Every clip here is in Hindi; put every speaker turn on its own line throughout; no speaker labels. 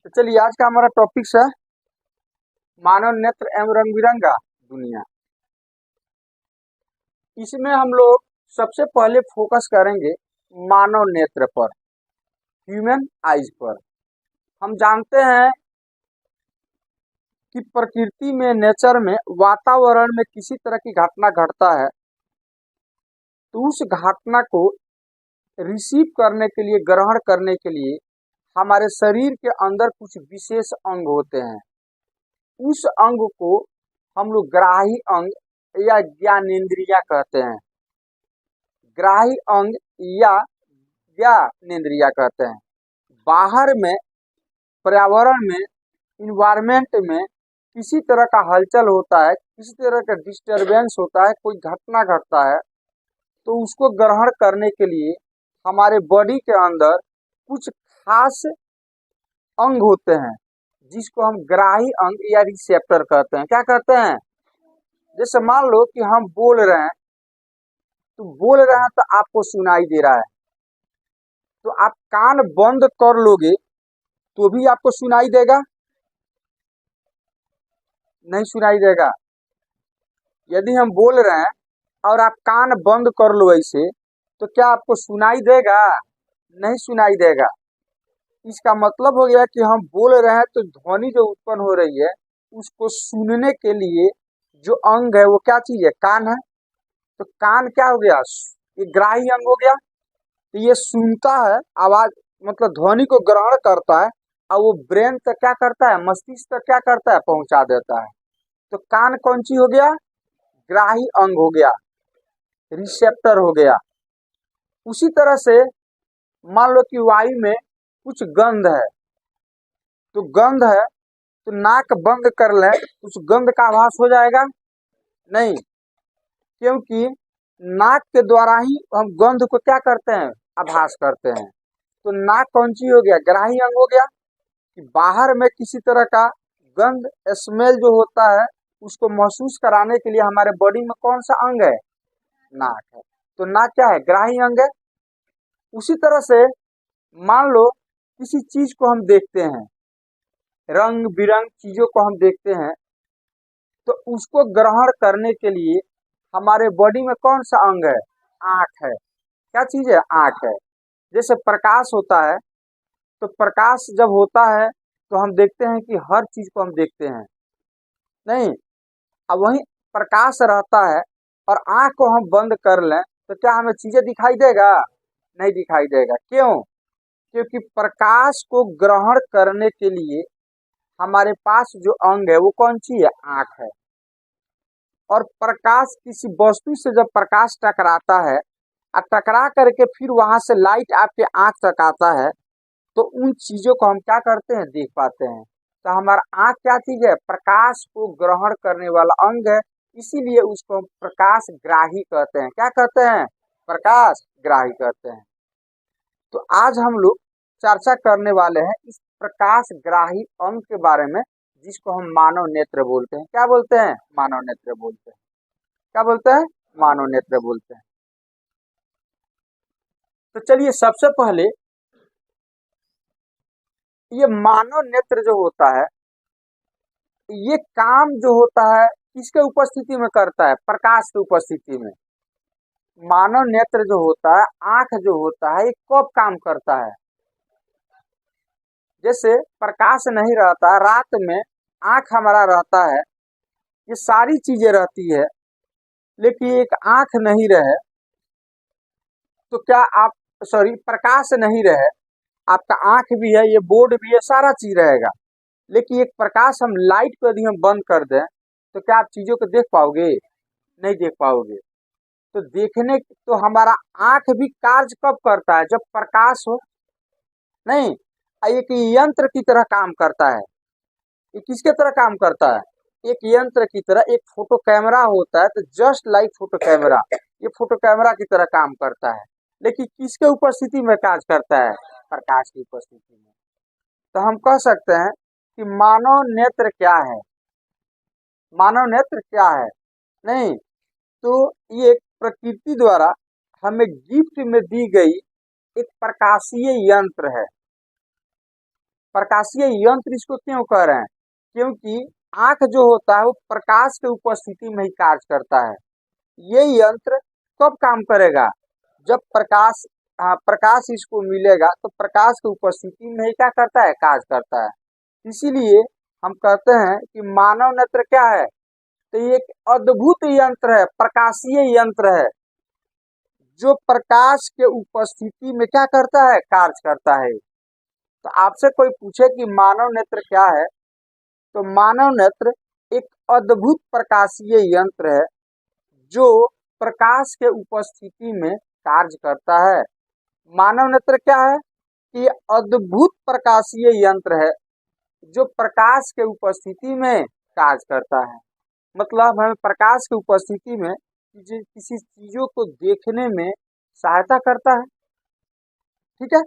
तो चलिए आज का हमारा टॉपिक है मानव नेत्र एवं रंग बिरंगा दुनिया। इसमें हम लोग सबसे पहले फोकस करेंगे मानव नेत्र पर, ह्यूमन आइज पर। हम जानते हैं कि प्रकृति में, नेचर में, वातावरण में किसी तरह की घटना घटता है तो उस घटना को रिसीव करने के लिए, ग्रहण करने के लिए हमारे शरीर के अंदर कुछ विशेष अंग होते हैं। उस अंग को हम लोग ग्राही अंग या ज्ञानेंद्रिया कहते हैं। ग्राही अंग या ज्ञानेंद्रिया कहते हैं। बाहर में, पर्यावरण में, इन्वायरमेंट में किसी तरह का हलचल होता है, किसी तरह का डिस्टरबेंस होता है, कोई घटना घटता है तो उसको ग्रहण करने के लिए हमारे बॉडी के अंदर कुछ खास अंग होते हैं जिसको हम ग्राही अंग या रिसेप्टर कहते हैं। क्या कहते हैं? जैसे मान लो कि हम बोल रहे हैं, तो बोल रहे हैं तो आपको सुनाई दे रहा है, तो आप कान बंद कर लोगे तो भी आपको सुनाई देगा? नहीं सुनाई देगा। यदि हम बोल रहे हैं और आप कान बंद कर लो ऐसे, तो क्या आपको सुनाई देगा? नहीं सुनाई देगा। इसका मतलब हो गया कि हम बोल रहे हैं तो ध्वनि जो उत्पन्न हो रही है उसको सुनने के लिए जो अंग है वो क्या चीज है? कान है। तो कान क्या हो गया? ये ग्राही अंग हो गया। तो ये सुनता है आवाज, मतलब ध्वनि को ग्रहण करता है और वो ब्रेन तक क्या करता है? मस्तिष्क तक क्या करता है? पहुंचा देता है। तो कान कौन सी हो गया? ग्राही अंग हो गया, रिसेप्टर हो गया। उसी तरह से मान लो कि वायु में कुछ गंध है, तो गंध है तो नाक बंद कर ले, उस गंध का आभास हो जाएगा? नहीं, क्योंकि नाक के द्वारा ही हम गंध को क्या करते हैं? आभास करते हैं। तो नाक कौन सी हो गया? ग्राही अंग हो गया। कि बाहर में किसी तरह का गंध, स्मेल जो होता है उसको महसूस कराने के लिए हमारे बॉडी में कौन सा अंग है? नाक है। तो नाक क्या है? ग्राही अंग है। उसी तरह से मान लो किसी चीज को हम देखते हैं, रंग बिरंग चीजों को हम देखते हैं, तो उसको ग्रहण करने के लिए हमारे बॉडी में कौन सा अंग है? आंख है। क्या चीज है? आंख है। जैसे प्रकाश होता है, तो प्रकाश जब होता है तो हम देखते हैं कि हर चीज को हम देखते हैं, नहीं। अब वही प्रकाश रहता है और आंख को हम बंद कर लें तो क्या हमें चीजें दिखाई देगा? नहीं दिखाई देगा। क्यों? क्योंकि प्रकाश को ग्रहण करने के लिए हमारे पास जो अंग है वो कौन सी है? आंख है। और प्रकाश, किसी वस्तु से जब प्रकाश टकराता है और टकरा करके फिर वहां से लाइट आपके आंख तक आता है, तो उन चीजों को हम क्या करते हैं? देख पाते हैं। तो हमारा आंख क्या चीज है? प्रकाश को ग्रहण करने वाला अंग है। इसीलिए उसको हम प्रकाश ग्राही कहते हैं। क्या कहते हैं? प्रकाश ग्राही कहते हैं। तो आज हम लोग चर्चा करने वाले हैं इस प्रकाश ग्राही अंग के बारे में, जिसको हम मानव नेत्र बोलते हैं। क्या बोलते हैं? मानव नेत्र बोलते हैं। क्या बोलते हैं? मानव नेत्र बोलते हैं। तो चलिए सबसे पहले ये मानव नेत्र जो होता है, ये काम जो होता है किसके उपस्थिति में करता है? प्रकाश की उपस्थिति में। मानव नेत्र जो होता है, आंख जो होता है, ये कब काम करता है? जैसे प्रकाश नहीं रहता, रात में आंख हमारा रहता है, ये सारी चीजें रहती है, लेकिन एक आंख नहीं रहे तो क्या आप, सॉरी, प्रकाश नहीं रहे, आपका आंख भी है, ये बोर्ड भी है, सारा चीज रहेगा, लेकिन एक प्रकाश हम लाइट को यदि हम बंद कर दें तो क्या आप चीजों को देख पाओगे? नहीं देख पाओगे। तो देखने, तो हमारा आंख भी कार्य कब करता है? जब प्रकाश हो, नहीं। एक यंत्र की तरह काम करता है। ये किसके तरह काम करता है? एक यंत्र की तरह। एक फोटो कैमरा होता है, तो जस्ट लाइक फोटो कैमरा, ये फोटो कैमरा की तरह काम करता है, लेकिन किसके उपस्थिति में कार्य करता है? प्रकाश की उपस्थिति में। तो हम कह सकते हैं कि मानव नेत्र क्या है? मानव नेत्र क्या है? नहीं, तो ये प्रकृति द्वारा हमें गिफ्ट में दी गई एक प्रकाशीय यंत्र है। प्रकाशीय यंत्र इसको क्यों कह रहे हैं? क्योंकि आंख जो होता है वो प्रकाश के उपस्थिति में ही कार्य करता है। ये यंत्र कब काम करेगा? जब प्रकाश इसको मिलेगा तो प्रकाश की उपस्थिति में ही क्या करता है? कार्य करता है। इसीलिए हम कहते हैं कि मानव नेत्र क्या है? तो ये एक अद्भुत यंत्र है, प्रकाशीय यंत्र है, जो प्रकाश के उपस्थिति में क्या करता है? कार्य करता है। तो आपसे कोई पूछे कि मानव नेत्र क्या है, तो मानव नेत्र एक अद्भुत प्रकाशीय यंत्र है जो प्रकाश के उपस्थिति में कार्य करता है। मानव नेत्र क्या है? कि अद्भुत प्रकाशीय यंत्र है जो प्रकाश के उपस्थिति में कार्य करता है। मतलब हमें प्रकाश की उपस्थिति में किसी चीजों को देखने में सहायता करता है। ठीक है,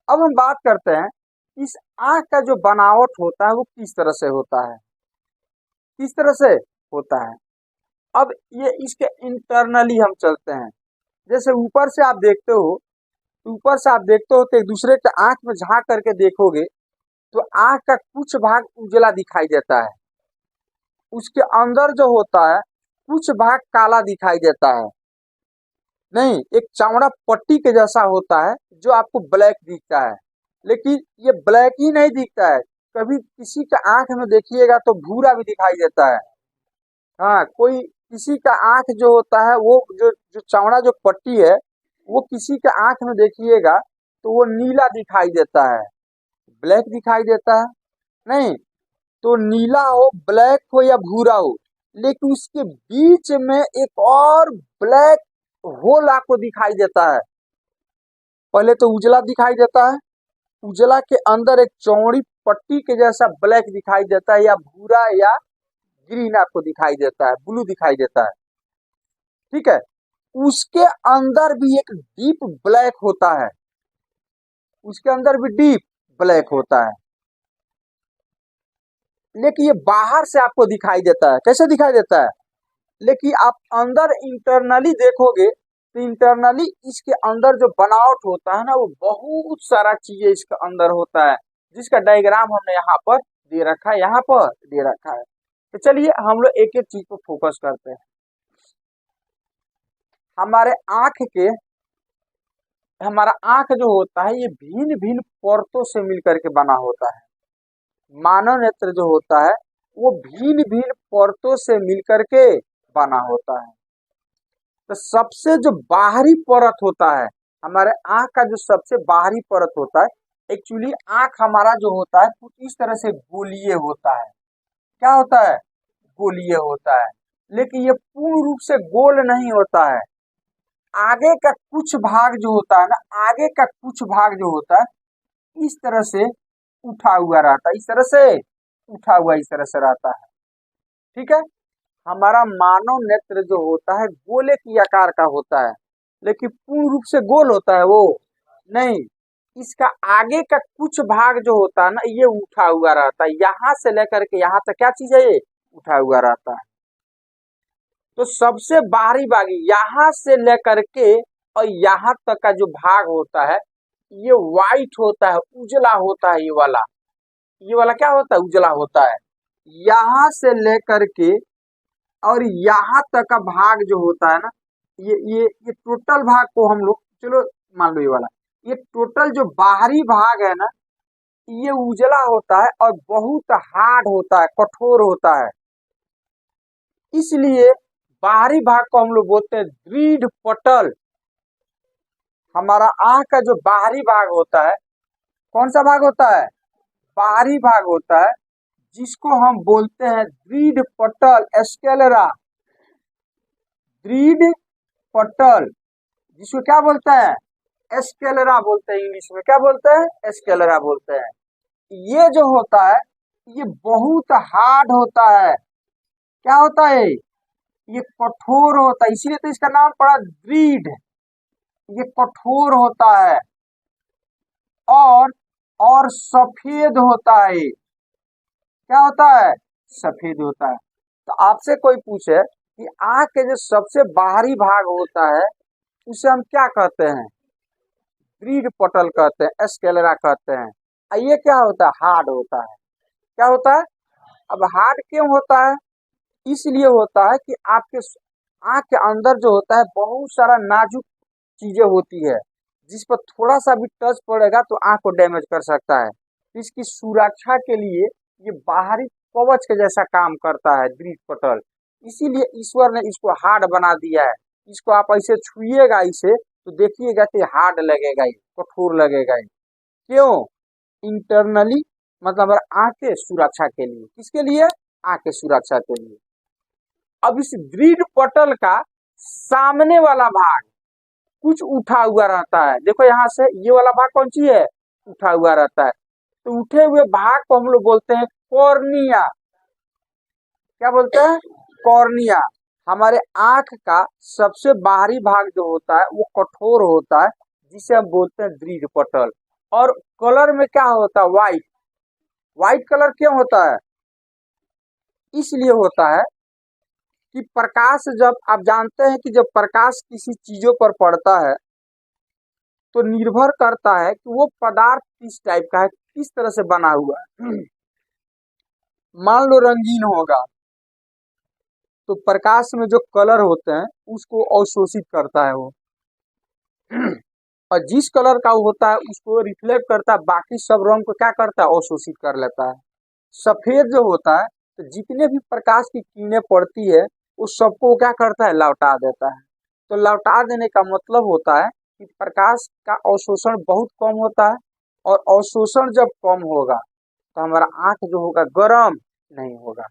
अब हम बात करते हैं इस आंख का जो बनावट होता है वो किस तरह से होता है, किस तरह से होता है। अब ये इसके इंटरनली हम चलते हैं। जैसे ऊपर से आप देखते हो, तो एक दूसरे के आंख में झांक करके देखोगे तो आंख का कुछ भाग उजला दिखाई देता है, उसके अंदर जो होता है कुछ भाग काला दिखाई देता है। नहीं, एक चमड़ा पट्टी के जैसा होता है जो आपको ब्लैक दिखता है, लेकिन ये ब्लैक ही नहीं दिखता है, कभी किसी का आंख में देखिएगा तो भूरा भी दिखाई देता है। हाँ, कोई किसी का आंख जो होता है वो जो चमड़ा जो पट्टी है वो किसी के आंख में देखिएगा तो वो नीला दिखाई देता है, ब्लैक दिखाई देता है। नहीं, तो नीला हो, ब्लैक हो या भूरा हो, लेकिन उसके बीच में एक और ब्लैक होल आपको दिखाई देता है। पहले तो उजला दिखाई देता है, उजला के अंदर एक चौड़ी पट्टी के जैसा ब्लैक दिखाई देता है, या भूरा या ग्रीन आपको दिखाई देता है, ब्लू दिखाई देता है। ठीक है, उसके अंदर भी एक डीप ब्लैक होता है, उसके अंदर भी डीप ब्लैक होता है, लेकिन ये बाहर से आपको दिखाई देता है। कैसे दिखाई देता है? लेकिन आप अंदर इंटरनली देखोगे तो इंटरनली इसके अंदर जो बनावट होता है ना, वो बहुत सारा चीजें इसके अंदर होता है, जिसका डायग्राम हमने यहाँ पर दे रखा है, यहाँ पर दे रखा है। तो चलिए हम लोग एक एक चीज को फोकस करते हैं। हमारा आंख जो होता है ये भिन्न भिन्न परतों से मिलकर के बना होता है। मानव नेत्र जो होता है वो भिन्न भिन्न परतों से मिलकर के बना होता है। तो सबसे जो बाहरी परत होता है, हमारे आंख का जो सबसे बाहरी परत होता है, एक्चुअली आंख हमारा जो होता है कुछ इस तरह से गोलीय होता है। क्या होता है? गोलीय होता है, लेकिन ये पूर्ण रूप से गोल नहीं होता है। आगे का कुछ भाग जो होता है ना, आगे का कुछ भाग जो होता है इस तरह से उठा हुआ रहता है, इस तरह से उठा हुआ इस तरह से रहता है। ठीक है, हमारा मानव नेत्र जो होता है गोले की आकार का होता है, लेकिन पूर्ण रूप से गोल होता है वो नहीं। इसका आगे का कुछ भाग जो होता है ना ये उठा हुआ रहता है, यहाँ से लेकर के यहाँ तक क्या चीज है? ये उठा हुआ रहता है। तो सबसे बाहरी भाग यहाँ से लेकर के और यहाँ तक का जो भाग होता है ये व्हाइट होता है, उजला होता है। ये वाला क्या होता है? उजला होता है। यहाँ से लेकर के और यहाँ तक का भाग जो होता है ना, ये टोटल भाग को हम लोग, चलो मान लो ये वाला, ये टोटल जो बाहरी भाग है ना ये उजला होता है और बहुत हार्ड होता है, कठोर होता है। इसलिए बाहरी भाग को हम लोग बोलते हैं दृढ़ पटल। हमारा आंख का जो बाहरी भाग होता है, कौन सा भाग होता है? बाहरी भाग होता है, जिसको हम बोलते हैं दृढ़ पटल, स्क्लेरा। दृढ़ पटल जिसको क्या बोलते हैं? स्क्लेरा बोलते हैं। इंग्लिश में क्या बोलते हैं? स्क्लेरा बोलते हैं। ये जो होता है ये बहुत हार्ड होता है। क्या होता है? ये कठोर होता है, इसीलिए तो इसका नाम पड़ा दृढ़। ये कठोर होता है और सफेद होता है। क्या होता है? सफेद होता है। तो आपसे कोई पूछे कि आंख के जो सबसे बाहरी भाग होता है उसे हम क्या कहते हैं? दृढ़ पटल कहते हैं, स्क्लेरा कहते हैं। ये क्या होता है, हार्ड होता है। क्या होता है, अब हार्ड क्यों होता है, इसलिए होता है कि आपके आंख के अंदर जो होता है बहुत सारा नाजुक चीजें होती है, जिस पर थोड़ा सा भी टच पड़ेगा तो आंख को डैमेज कर सकता है। इसकी सुरक्षा के लिए ये बाहरी कवच के जैसा काम करता है दृढ़ पटल, इसीलिए ईश्वर ने इसको हार्ड बना दिया है। इसको आप ऐसे छुइएगा इसे तो देखिएगा कि हार्ड लगेगा, ये कठोर लगेगा ये। क्यों, इंटरनली, मतलब हमारे आंख के सुरक्षा के लिए। किसके लिए, आंख के सुरक्षा के लिए। अब इस दृढ़ पटल का सामने वाला भाग कुछ उठा हुआ रहता है, देखो यहाँ से ये वाला भाग कौन सी है, उठा हुआ रहता है। तो उठे हुए भाग को हम लोग बोलते हैं कॉर्निया। क्या बोलते हैं, कॉर्निया। हमारे आंख का सबसे बाहरी भाग जो होता है वो कठोर होता है, जिसे हम बोलते हैं दृढ़ पटल। और कलर में क्या होता है, व्हाइट। व्हाइट कलर क्यों होता है, इसलिए होता है कि प्रकाश, जब आप जानते हैं कि जब प्रकाश किसी चीजों पर पड़ता है तो निर्भर करता है कि वो पदार्थ किस टाइप का है, किस तरह से बना हुआ है। मान लो रंगीन होगा तो प्रकाश में जो कलर होते हैं उसको अवशोषित करता है वो, और जिस कलर का वो होता है उसको रिफ्लेक्ट करता है, बाकी सब रंग को क्या करता है, अवशोषित कर लेता है। सफेद जो होता है तो जितने भी प्रकाश की किरणें पड़ती है उस सबको क्या करता है, लौटा देता है। तो लौटा देने का मतलब होता है कि प्रकाश का अवशोषण बहुत कम होता है, और अवशोषण जब कम होगा तो हमारा आंख जो होगा गर्म नहीं होगा।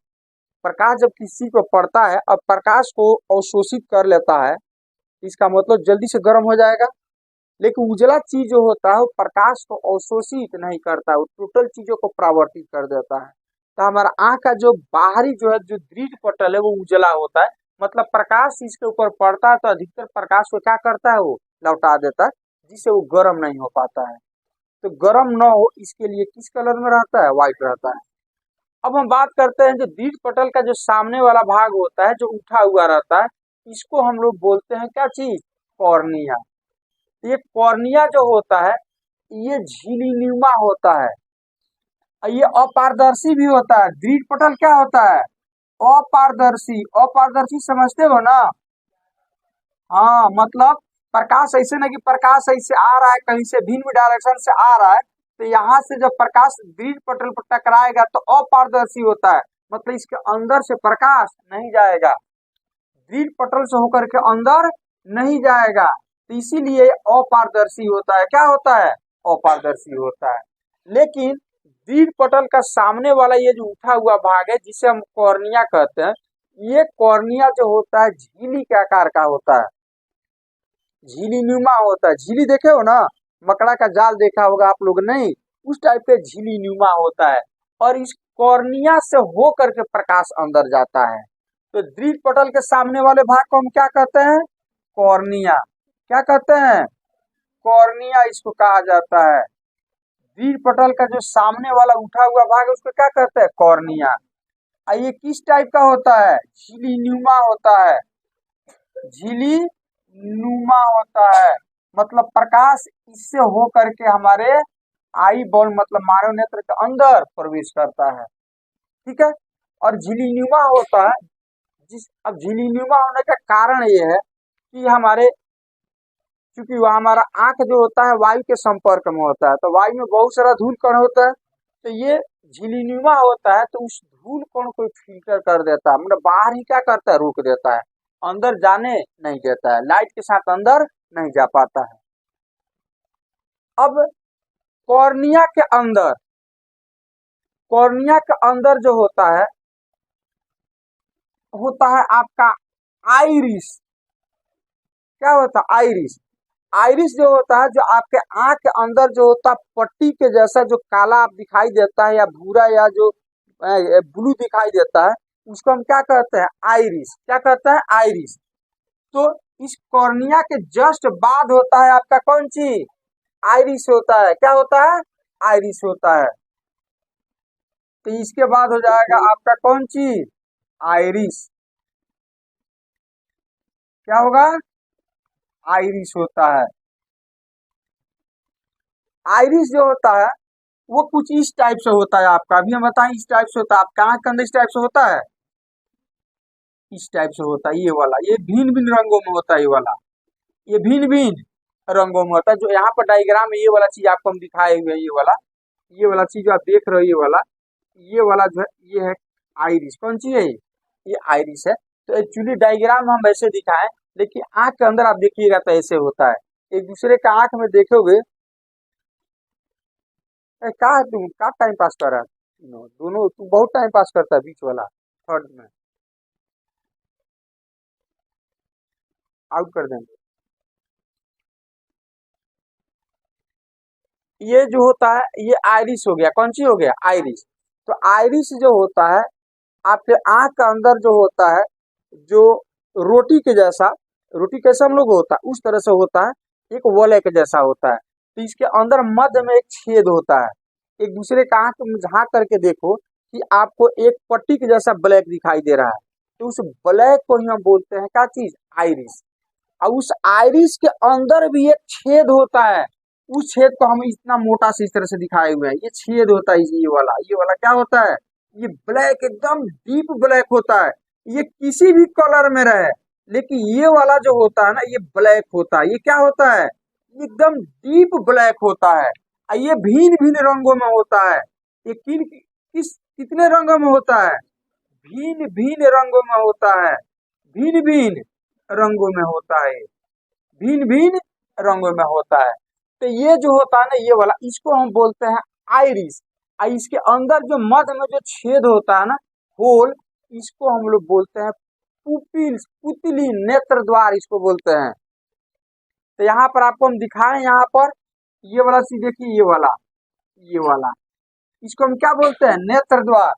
प्रकाश जब किसी को पड़ता है और प्रकाश को अवशोषित कर लेता है, इसका मतलब जल्दी से गर्म हो जाएगा। लेकिन उजला चीज जो होता है वो प्रकाश को अवशोषित नहीं करता है, वो टोटल चीजों को परावर्तित कर देता है। तो हमारा आंख का जो बाहरी जो है, जो दृढ़ पटल है वो उजला होता है, मतलब प्रकाश इसके ऊपर पड़ता है तो अधिकतर प्रकाश को क्या करता है, वो लौटा देता है, जिससे वो गर्म नहीं हो पाता है। तो गर्म न हो इसके लिए किस कलर में रहता है, व्हाइट रहता है। अब हम बात करते हैं जो दीड पटल का जो सामने वाला भाग होता है जो उठा हुआ रहता है, इसको हम लोग बोलते हैं क्या चीज, कॉर्निया। ये कॉर्निया जो होता है ये झिल्लीनुमा होता है, और ये अपारदर्शी भी होता है। दीड पटल क्या होता है, अपारदर्शी। अपारदर्शी समझते हो ना, हाँ मतलब प्रकाश ऐसे नहीं कि प्रकाश ऐसे आ रहा है कहीं से भिन्न डायरेक्शन से आ रहा है, तो यहाँ से जब प्रकाश दृढ़ पटल पर टकराएगा तो अपारदर्शी होता है, मतलब इसके अंदर से प्रकाश नहीं जाएगा, दृढ़ पटल से होकर के अंदर नहीं जाएगा, तो इसीलिए अपारदर्शी होता है। क्या होता है, अपारदर्शी होता है। लेकिन दृढ़ पटल का सामने वाला ये जो उठा हुआ भाग है जिसे हम कॉर्निया कहते हैं, ये कॉर्निया जो होता है झिल्ली के आकार का होता है, झिल्लीनुमा होता है। झिल्ली देखे हो ना, मकड़ा का जाल देखा होगा आप लोग, नहीं, उस टाइप के झिल्लीनुमा होता है, और इस कॉर्निया से हो करके प्रकाश अंदर जाता है। तो दृढ़ पटल के सामने वाले भाग को हम क्या कहते हैं, कॉर्निया। क्या कहते हैं, कॉर्निया इसको कहा जाता है। दृढ़ पटल का जो सामने वाला उठा हुआ भाग है उसको क्या कहते हैं, कॉर्निया। ये किस टाइप का होता है, झिल्लीनुमा होता है, झिल्ली नुमा होता है, मतलब प्रकाश इससे हो करके हमारे आई बॉल मतलब मानव नेत्र के अंदर प्रवेश करता है। ठीक है, और झिल्लीनुमा होता है। अब झिल्लीनुमा होने का कारण ये है कि हमारे, क्योंकि वह हमारा आंख जो होता है वायु के संपर्क में होता है, तो वायु में बहुत सारा धूल कण होता है, तो ये झिल्लीनुमा होता है, तो उस धूल कण को फिल्टर कर देता है, मतलब बाहर ही क्या करता है, रोक देता है, अंदर जाने नहीं देता है, लाइट के साथ अंदर नहीं जा पाता है। अब कॉर्निया के अंदर, कॉर्निया के अंदर जो होता है आपका आइरिस। क्या होता है, आइरिस। आइरिस जो होता है, जो आपके आंख के अंदर जो होता है पट्टी के जैसा जो काला आप दिखाई देता है, या भूरा, या जो ब्लू दिखाई देता है, उसको हम क्या कहते हैं, आइरिस। क्या कहते हैं, आइरिस। तो इस कॉर्निया के जस्ट बाद होता है आपका कौन चीज, आइरिस होता है। क्या होता है, आइरिस होता है। तो इसके बाद हो जाएगा आपका कौन चीज, आइरिस। क्या होगा, आइरिस होता है। आइरिस जो होता है वो कुछ इस टाइप से होता है आपका। अभी हम बताएं इस टाइप से होता है आपका आंख के अंदर, इस टाइप से होता है, इस टाइप से होता है ये वाला। ये भिन्न भिन्न रंगों में होता है ये वाला, ये भिन्न भिन्न रंगों में होता है। जो यहाँ पर डायग्राम में ये वाला चीज आपको हम दिखाए हुए हैं, ये वाला चीज जो आप देख रहे हो, ये वाला जो है ये है आइरिस। कौन सी है ये आइरिस है। तो एक्चुअली डायग्राम में हम ऐसे दिखाएं, लेकिन आंख के अंदर आप देखिएगा तो ऐसे होता है। एक दूसरे का आंख में देखोगे, का तुम का टाइम पास कर रहा है तीनों, दोनों तू बहुत टाइम पास करता है बीच वाला थर्ड में, आउट कर देंगे। ये जो होता है ये आइरिस हो गया। कौन सी हो गया आइरिस। तो आइरिस जो होता है आपके आंख का अंदर जो होता है, जो रोटी के जैसा, रोटी कैसा हम लोग होता है उस तरह से होता है, एक वलय के जैसा होता है। तो इसके अंदर मध्य में एक छेद होता है। एक दूसरे का आंख में झांक करके देखो कि आपको एक पट्टी के जैसा ब्लैक दिखाई दे रहा है, तो उस ब्लैक को ही हम बोलते हैं क्या चीज, आइरिस। और उस आइरिस के अंदर भी एक छेद होता है। उस छेद को हम इतना मोटा से इस तरह से दिखाए हुए हैं, ये छेद होता है। ये वाला क्या होता है, ये ब्लैक एकदम डीप ब्लैक होता है। ये किसी भी कलर में रहे, लेकिन ये वाला जो होता है ना ये ब्लैक होता है। ये क्या होता है, एकदम डीप ब्लैक होता है। और ये भिन्न भिन्न रंगों में होता है। ये कितने रंगों में होता है, भिन्न भिन्न रंगों में होता है, भिन्न भिन्न रंगों में होता है, भिन्न भिन्न रंगों में होता है। तो ये जो होता है ना ये वाला, इसको हम बोलते हैं आइरिस। और इसके अंदर जो मध्य में जो छेद होता है ना, होल, इसको हम लोग बोलते हैं पुपिल्स, पुतली, नेत्र द्वार इसको बोलते हैं। तो यहाँ पर आपको हम दिखाएं, यहाँ पर ये वाला चीज देखिए, ये वाला इसको हम क्या बोलते हैं, नेत्र द्वार।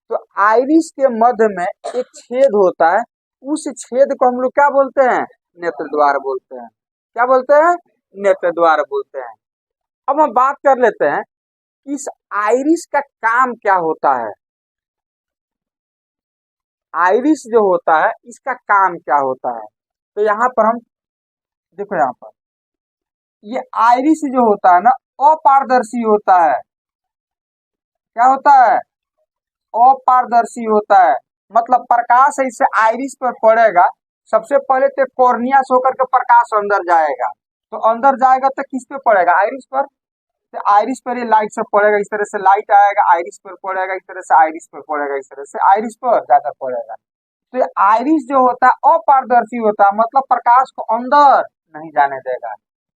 तो आइरिस के मध्य में एक छेद होता है, उस छेद को हम लोग क्या बोलते हैं, नेत्र द्वार बोलते हैं। क्या बोलते हैं, नेत्र द्वार बोलते हैं। अब हम बात कर लेते हैं इस आइरिस का काम क्या होता है। आइरिस जो होता है इसका काम क्या होता है, तो यहाँ पर हम देखो, यहाँ पर ये आइरिस जो होता है ना अपारदर्शी होता है। क्या होता है, अपारदर्शी होता है। मतलब प्रकाश इससे आइरिस पर पड़ेगा, सबसे पहले तो कॉर्निया से होकर के प्रकाश अंदर जाएगा, तो अंदर जाएगा तो किस पे पड़ेगा, आइरिस पर। तो आइरिस पर ये लाइट से पड़ेगा, इस तरह से लाइट आएगा, आइरिस पर पड़ेगा, इस तरह से आइरिस पर पड़ेगा, इस तरह से आइरिस पर जाकर पड़ेगा। तो ये आइरिस जो होता है अपारदर्शी होता है, मतलब प्रकाश को अंदर नहीं जाने देगा।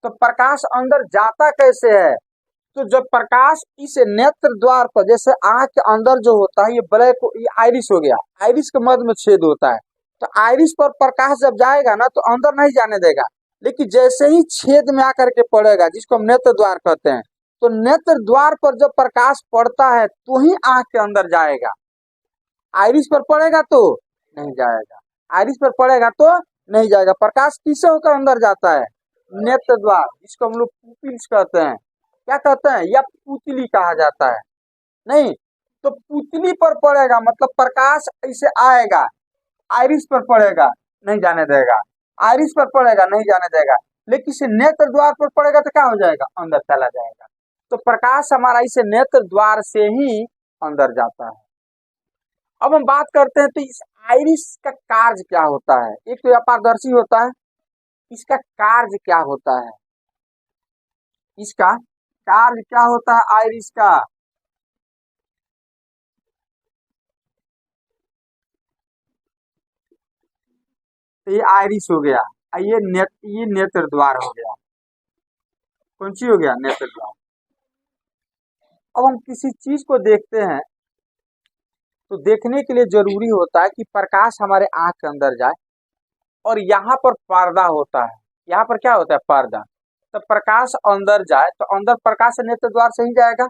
तो प्रकाश अंदर जाता कैसे है, तो जब प्रकाश इस नेत्र द्वार पर, जैसे आंख के अंदर जो होता है ये ब्लैक, ये आइरिस हो गया, आइरिस के मध्य में छेद होता है। तो आइरिस पर प्रकाश जब जाएगा ना तो अंदर नहीं जाने देगा, लेकिन जैसे ही छेद में आकर के पड़ेगा, जिसको हम नेत्र द्वार कहते हैं, तो नेत्र द्वार पर जब प्रकाश पड़ता है तो ही आंख के अंदर जाएगा। आइरिस पर पड़ेगा तो नहीं जाएगा, आइरिस पर पड़ेगा तो नहीं जाएगा। प्रकाश किससे होकर अंदर जाता है, नेत्र द्वार, जिसको हम लोग पुपिल्स कहते हैं। क्या कहते हैं, या पुतली कहा जाता है। नहीं, तो पुतली पर पड़ेगा मतलब प्रकाश ऐसे आएगा, आइरिस पर पड़ेगा नहीं जाने देगा, आइरिस पर पड़ेगा नहीं जाने देगा। लेकिन इसे नेत्र द्वार पर पड़ेगा तो क्या हो जाएगा, अंदर चला जाएगा। तो प्रकाश हमारा इसे नेत्र द्वार से ही अंदर जाता है। अब हम बात करते हैं तो इस आइरिस का कार्य क्या होता है। एक तो अपारदर्शी होता है, इसका कार्य क्या होता है, इसका कार्य क्या होता है आइरिस का। तो ये आइरिस हो गया, ये नेत्र द्वार हो गया। कौन सी हो गया, नेत्र द्वार। अब हम किसी चीज को देखते हैं तो देखने के लिए जरूरी होता है कि प्रकाश हमारे आंख के अंदर जाए, और यहाँ पर पर्दा होता है, यहाँ पर क्या होता है, पर्दा। तो प्रकाश अंदर जाए तो अंदर प्रकाश नेत्र द्वार से ही जाएगा।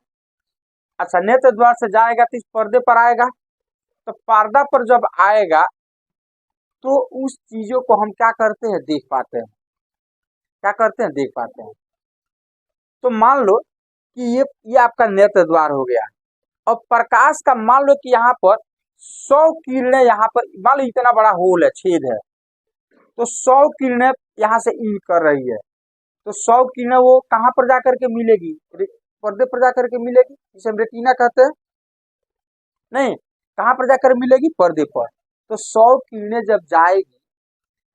अच्छा, नेत्र द्वार से जाएगा तो इस पर्दे पर आएगा, तो पर्दा पर जब आएगा तो उस चीजों को हम क्या करते हैं, देख पाते हैं। क्या करते हैं, देख पाते हैं। तो मान लो कि ये आपका नेत्र द्वार हो गया। अब प्रकाश का मान लो कि यहाँ पर 100 किरणें, यहाँ पर मान लो इतना बड़ा होल है, छेद है, तो 100 किरणें यहाँ से ई कर रही है। तो 100 किरणें वो कहाँ पर जाकर के मिलेगी, पर्दे पर जाकर के मिलेगी, जिसे हम रेटिना कहते हैं। नहीं, कहाँ पर जाकर मिलेगी? पर्दे पर। तो 100 किरणें जब जाएगी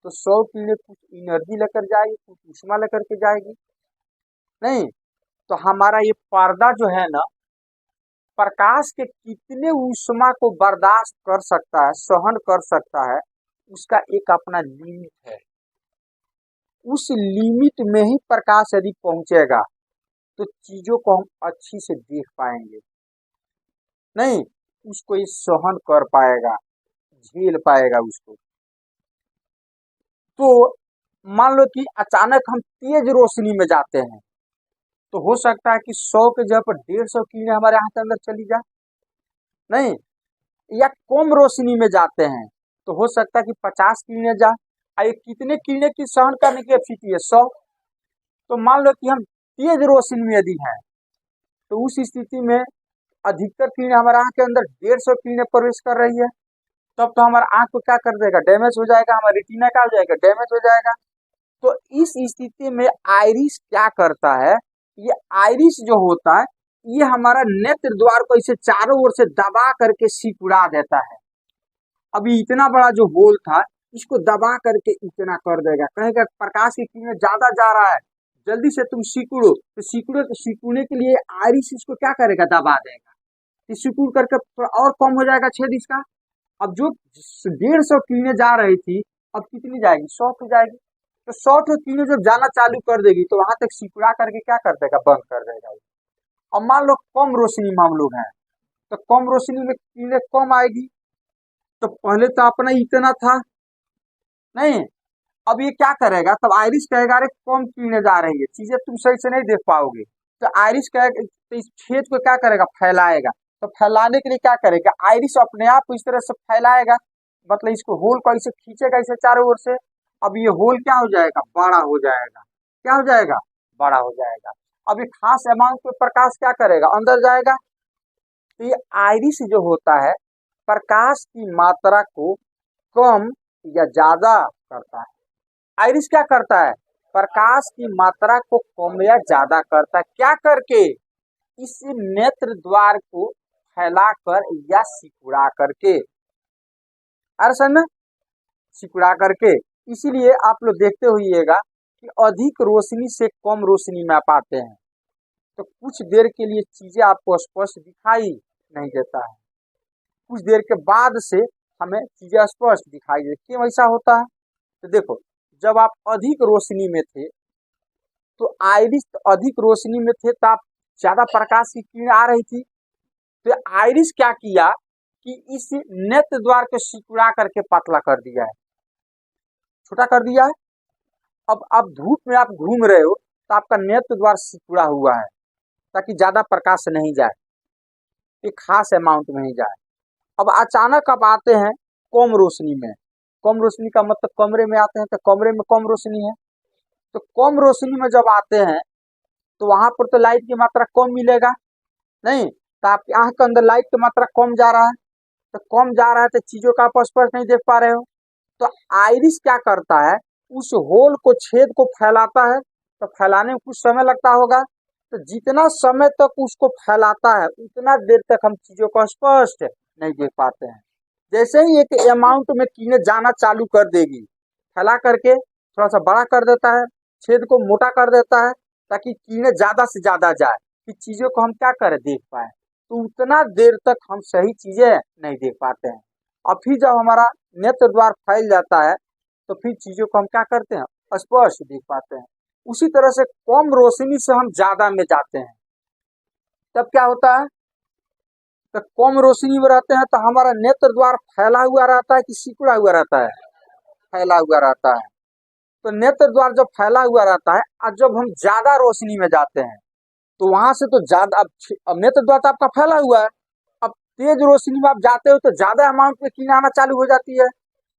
तो 100 किरणें कुछ एनर्जी लेकर जाएगी, कुछ ऊष्मा लेकर के जाएगी। नहीं, तो हमारा ये पर्दा जो है ना, प्रकाश के कितने ऊष्मा को बर्दाश्त कर सकता है, सहन कर सकता है, उसका एक अपना लिमिट है। उस लिमिट में ही प्रकाश यदि पहुंचेगा तो चीजों को हम अच्छी से देख पाएंगे। नहीं, उसको ये सहन कर पाएगा, झेल पाएगा उसको। तो मान लो कि अचानक हम तेज रोशनी में जाते हैं, तो हो सकता है कि 100 के जगह पर 150 किरणें हमारे आंख के अंदर चली जाए। नहीं, या कम रोशनी में जाते हैं तो हो सकता है कि 50 किरणें जाए। ये कितने किरणें की सहन करने की कैपेसिटी है? 100। तो मान लो कि हम तेज रोशनी में यदि हैं, तो उस स्थिति में अधिकतर किरणें हमारे आंख के अंदर 150 किरणें प्रवेश कर रही है, तब तो हमारा आंख को क्या कर देगा? डैमेज हो जाएगा, हमारा रेटिना क्या हो जाएगा? डैमेज हो जाएगा। तो इस स्थिति में आइरिस क्या करता है? ये आइरिस जो होता है, ये हमारा नेत्र द्वार को इसे चारों ओर से दबा करके सिकुड़ा देता है। अभी इतना बड़ा जो होल था, इसको दबा करके इतना कर देगा, कहेगा प्रकाश की किरणें ज्यादा जा रहा है, जल्दी से तुम सिकुड़ो। तो सिकुड़ने के लिए आइरिस इसको क्या करेगा? दबा देगा। सिकुड़ करके थोड़ा और कम हो जाएगा छेद इसका। अब जो 150 किरणें जा रही थी, अब कितनी जाएगी? 100 की जाएगी। तो 100 किरणें जब जाना चालू कर देगी तो वहां तक सिकुड़ा करके क्या कर देगा? बंद कर देगा। अब मान लो कम रोशनी में हम लोग हैं, तो कम रोशनी में किरणें कम आएगी। तो पहले तो अपना इतना था, नहीं, अब ये क्या करेगा? तब आइरिस कहेगा अरे कम किरणें जा रही है, चीजें तुम सही से नहीं देख पाओगे। तो आइरिस कहेगा, तो इस छेद को क्या करेगा? फैलाएगा। तो फैलाने के लिए क्या करेगा? आइरिस अपने आप इस तरह से फैलाएगा, मतलब इसको होल को ऐसे खींचेगा इसे चारों ओर से। अब ये होल क्या हो जाएगा? बड़ा हो जाएगा। क्या हो जाएगा? बड़ा हो जाएगा। अब ये खास अमाउंट में प्रकाश क्या करेगा? अंदर जाएगा। तो ये आइरिस जो होता है, प्रकाश की मात्रा को कम या ज्यादा करता है। आइरिस क्या करता है? प्रकाश की मात्रा को कम या ज्यादा करता है। क्या करके? इस नेत्र द्वार को फैलाकर या सिकुड़ा करके। अरे समझ में? सिकुड़ा करके। इसीलिए आप लोग देखते होइएगा कि अधिक रोशनी से कम रोशनी में आप आते हैं तो कुछ देर के लिए चीजें आपको स्पष्ट दिखाई नहीं देता है, कुछ देर के बाद से हमें चीजें स्पष्ट दिखाई देती। क्यों ऐसा होता है? तो देखो, जब आप अधिक रोशनी में थे तो आइरिस अधिक रोशनी में थे तो आप ज्यादा प्रकाश की किरण आ रही थी, तो आइरिस क्या किया कि इस नेत्र द्वार को सिकुड़ा करके पतला कर दिया है, छोटा कर दिया है। अब आप धूप में आप घूम रहे हो तो आपका नेत्र द्वार सिकुड़ा हुआ है ताकि ज्यादा प्रकाश नहीं जाए, एक खास अमाउंट में ही जाए। अब अचानक आप आते हैं कम रोशनी में, कम रोशनी का मतलब कमरे में आते हैं तो कमरे में कम रोशनी है, तो कम रोशनी में जब आते हैं तो वहां पर तो लाइट की मात्रा कम मिलेगा, नहीं, तो आपकी आंख के अंदर लाइट की मात्रा कम जा रहा है, तो कम जा रहा है तो चीजों का आप स्पष्ट नहीं देख पा रहे हो। तो आइरिस क्या करता है? उस होल को, छेद को फैलाता है। तो फैलाने में कुछ समय लगता होगा, तो जितना समय तक उसको फैलाता है उतना देर तक हम चीजों को स्पष्ट नहीं देख पाते हैं। जैसे ही एक अमाउंट में किरणें जाना चालू कर देगी, फैला करके थोड़ा सा बड़ा कर देता है, छेद को मोटा कर देता है ताकि किरणें ज्यादा से ज्यादा जाए कि चीजों को हम क्या करें? देख पाए। तो उतना देर तक हम सही चीजें नहीं देख पाते हैं। और फिर जब हमारा नेत्र द्वार फैल जाता है तो फिर चीजों को हम क्या करते हैं? स्पष्ट देख पाते हैं। उसी तरह से कम रोशनी से हम ज्यादा में जाते हैं, तब क्या होता है? तो कम रोशनी में रहते हैं तो हमारा नेत्र द्वार फैला हुआ रहता है कि सिकुड़ा हुआ रहता है? फैला हुआ रहता है। तो नेत्र द्वार जब फैला हुआ रहता है और जब हम ज्यादा रोशनी में जाते हैं तो वहां से तो ज्यादा, अब नेत्र द्वार तो आपका फैला हुआ है, अब तेज रोशनी में आप जाते हो तो ज्यादा अमाउंट में किरण आना चालू हो जाती है।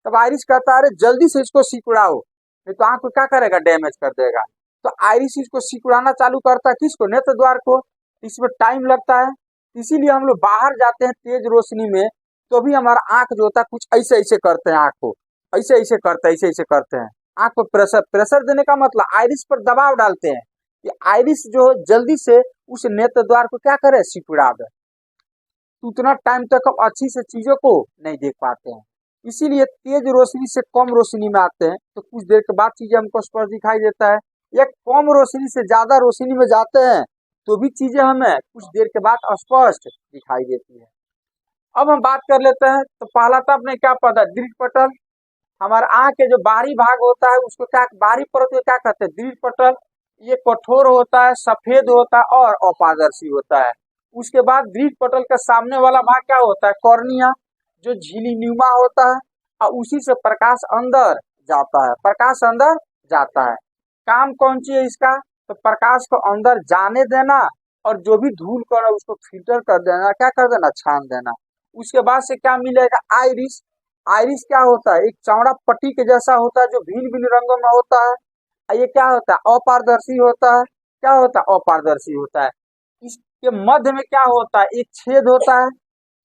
तब आइरिस कहता है अरे जल्दी से इसको सिकुड़ाओ, नहीं तो आंख को क्या करेगा? डैमेज कर देगा। तो आइरिस इसको सिकुड़ाना चालू करता है, किसको? नेत्र द्वार को। इसमें टाइम लगता है, इसीलिए हम लोग बाहर जाते हैं तेज रोशनी में तो भी हमारा आंख जो होता है कुछ ऐसे ऐसे करते हैं, आंख को ऐसे ऐसे करते हैं, ऐसे ऐसे करते हैं। आंख पर प्रेशर देने का मतलब आइरिस पर दबाव डालते हैं कि आइरिस जो जल्दी से उस नेत्र द्वार को क्या करे, सिकुड़ा दे। तो उतना टाइम तक हम अच्छी से चीजों को नहीं देख पाते हैं। इसीलिए तेज रोशनी से कम रोशनी में आते हैं तो कुछ देर के बाद चीजें हमको स्पष्ट दिखाई देता है, या कम रोशनी से ज्यादा रोशनी में जाते हैं तो भी चीजें हमें कुछ देर के बाद स्पष्ट दिखाई देती है। अब हम बात कर लेते हैं, तो पहला तो आपने क्या पता, दृढ़ पटल। हमारे आंख के जो बाहरी भाग होता है उसको क्या, बाहरी परत को क्या कहते हैं, दृढ़ पटल। ये कठोर होता है, सफेद होता है और अपारदर्शी होता है। उसके बाद दृढ़ पटल का सामने वाला भाग क्या होता है, कॉर्निया, जो झिल्ली न्यूमा होता है, और उसी से प्रकाश अंदर जाता है, प्रकाश अंदर जाता है। काम कौन सी है इसका, तो प्रकाश को अंदर जाने देना और जो भी धूल कण है उसको फिल्टर कर देना, क्या कर देना, छान देना। उसके बाद से क्या मिलेगा, आइरिस। आइरिस क्या होता है, एक चौड़ा पट्टी के जैसा होता है जो भिन्न भिन्न रंगों में होता है। और ये क्या होता है, अपारदर्शी होता है। क्या होता है, अपारदर्शी होता है। इसके मध्य में क्या होता है, एक छेद होता है।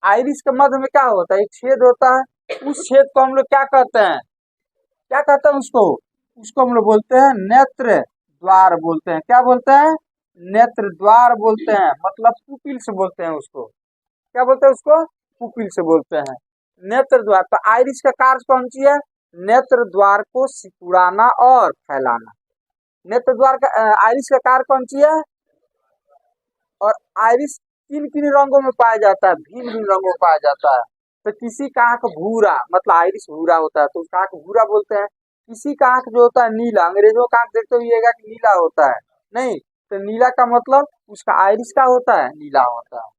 आइरिस के मध्य में क्या होता है, एक छेद होता है। उस छेद को हम लोग क्या कहते हैं, क्या कहते हैं उसको, उसको हम लोग बोलते हैं नेत्र द्वार बोलते हैं। क्या बोलते हैं, नेत्र द्वार बोलते हैं, मतलब पुपिल से बोलते हैं उसको। क्या बोलते हैं उसको, पुपिल से बोलते हैं, नेत्र द्वार। तो आइरिस का कार्य कौन सी है, नेत्र द्वार को सिकुड़ाना और फैलाना। नेत्र द्वार का आइरिस का कार्य कौन सी है। और आइरिस किन किन रंगों में पाया जाता है, भिन्न भिन्न रंगों में पाया जाता है। तो किसी का आंख भूरा, मतलब आइरिस भूरा होता है तो उसका आंख भूरा बोलते हैं। किसी का आंख जो होता है नीला, अंग्रेजों का आंख देखते हुएगा कि नीला होता है, नहीं, तो नीला का मतलब उसका आइरिस का होता है, नीला होता है।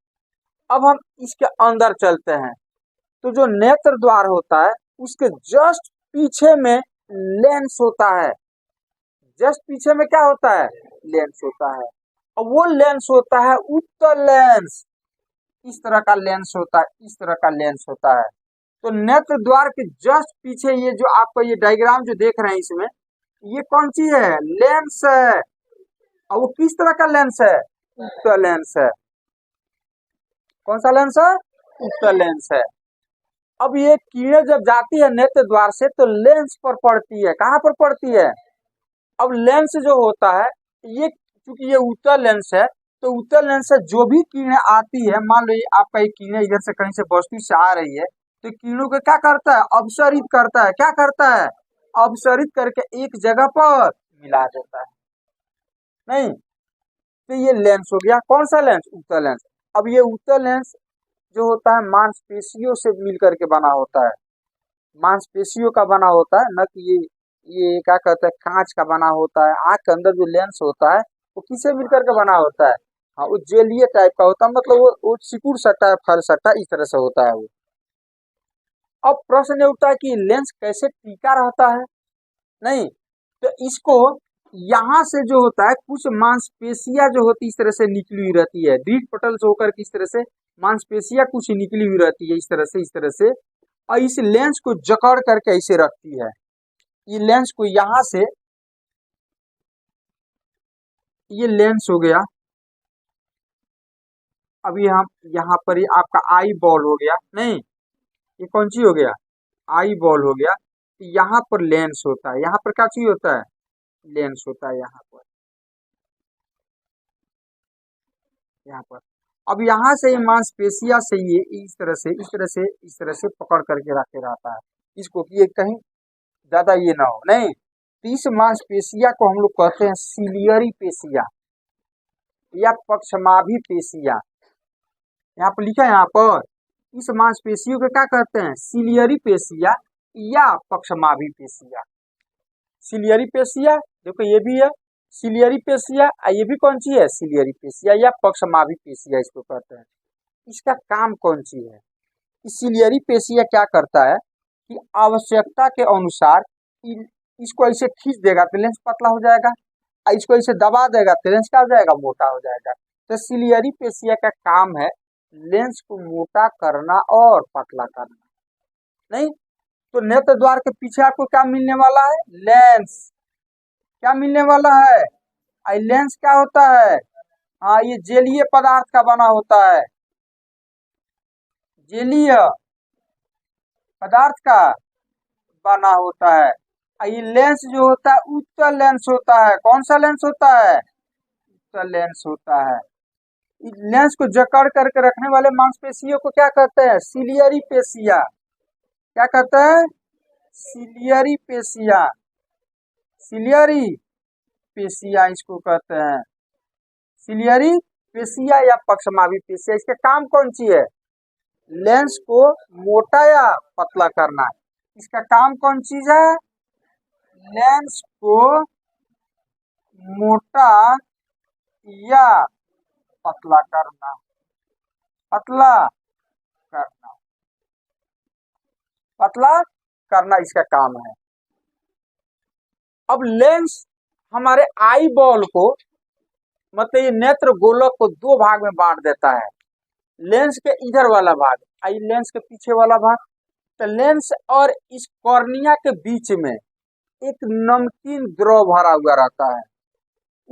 अब हम इसके अंदर चलते हैं, तो जो नेत्र द्वार होता है उसके जस्ट पीछे में लेंस होता है। जस्ट पीछे में क्या होता है, लेंस होता है। और वो लेंस होता है उत्तल लेंस। इस तरह का लेंस होता है, इस तरह का लेंस होता है। तो नेत्र द्वार के जस्ट पीछे ये जो आपको ये डायग्राम जो देख रहे हैं इसमें, ये कौन सी है, लेंस है। और वो किस तरह का लेंस है, उत्तल लेंस है। कौन सा लेंस है, उत्तल लेंस है। अब ये किरणें जब जाती है नेत्र द्वार से तो लेंस पर पड़ती है, कहाँ पर पड़ती है। अब लेंस जो होता है, ये चूंकि ये उत्तल लेंस है, तो उत्तल लेंस से जो भी किरणें आती है, मान लो आपका एक किरणें इधर से कहीं से वस्तु से आ रही है, तो किरणों को क्या करता है, अपसरित करता है। क्या करता है, अपसरित करके एक जगह पर मिला देता है, नहीं। तो ये लेंस हो गया, कौन सा लेंस, उत्तल लेंस। अब ये उत्तल लेंस जो होता है मांसपेशियों से मिल करके बना होता है, मांसपेशियों का बना होता है, न कि ये क्या कहते हैं, कांच का बना होता है। आंख के अंदर जो लेंस होता है वो किससे मिलकर के बना होता है, हाँ, वो जेलीय टाइप का होता है, मतलब वो सिकुड़ सकता है, फैल सकता है, इस तरह से होता है वो। अब प्रश्न ये उठता है कि लेंस कैसे टिका रहता है, नहीं, तो इसको यहाँ से जो होता है कुछ मांसपेशियां जो होती है इस तरह से निकली हुई रहती है, दृढ़ पटल से होकर इस तरह से मांसपेशियां कुछ निकली हुई रहती है, इस तरह से, इस तरह से। और इस लेंस को जकड़ करके ऐसे रखती है। ये लेंस को यहां से, ये लेंस हो गया। अभी हम यहाँ पर ही आपका आई बॉल हो गया, नहीं, ये कौन सी हो गया, आई बॉल हो गया। यहाँ पर लेंस होता है, यहाँ पर क्या चीज होता है, लेंस होता है यहाँ पर, यहाँ पर। अब यहाँ से ये मांसपेशिया से ये इस तरह से, इस तरह से, इस तरह से पकड़ करके रखे रहता है इसको, कि ये कहीं ज्यादा ये ना हो, नहीं। तो इस मांसपेशिया को हम लोग कहते हैं सिलियरी पेशिया या पक्षमाभी पेशिया। यहाँ पर लिखा है, यहाँ पर इस मांसपेशियों को क्या कहते हैं, सिलियरी पेशिया या पक्षमाभी पेशिया। सिलियरी पेशिया, देखो ये भी है सिलियरी पेशिया, ये भी कौन सी है, सिलियरी पेशिया या पक्षमाभी पेशिया इसको कहते हैं। इसका काम कौन सी है, इस सिलियरी पेशिया क्या करता है कि आवश्यकता के अनुसार इसको ऐसे खींच देगा तो लेंस पतला हो जाएगा, इसको ऐसे दबा देगा तो लेंस क्या हो जाएगा, मोटा हो जाएगा। तो सिलियरी पेशिया का काम है लेंस को मोटा करना और पतला करना, नहीं। तो नेत्र द्वार के पीछे आपको क्या मिलने वाला है, लेंस। क्या मिलने वाला है, आई लेंस क्या होता है, हाँ, ये जेलीय पदार्थ का बना होता है, जेलीय पदार्थ का बना होता है। ये लेंस जो होता है उत्तल लेंस होता है। कौन सा लेंस होता है, उत्तल लेंस होता है। लेंस को जकड़ करके रखने वाले मांसपेशियों को क्या कहते हैं? Ciliary facie. क्या कहते हैं? Ciliary facie. सिलियरी पेशिया इसको कहते हैं। सिलियरी पेशिया या पक्षमावी पेशिया। इसका काम कौन सी है? लेंस को मोटा या पतला करना है। इसका काम कौन चीज है? लेंस को मोटा या पतला करना। पतला करना, पतला करना इसका काम है। अब लेंस हमारे आई बॉल को, मतलब ये नेत्र गोलक को दो भाग में बांट देता है। लेंस के इधर वाला भाग, आई लेंस के पीछे वाला भाग। तो लेंस और इस कॉर्निया के बीच में एक नमकीन द्रव भरा हुआ रहता है।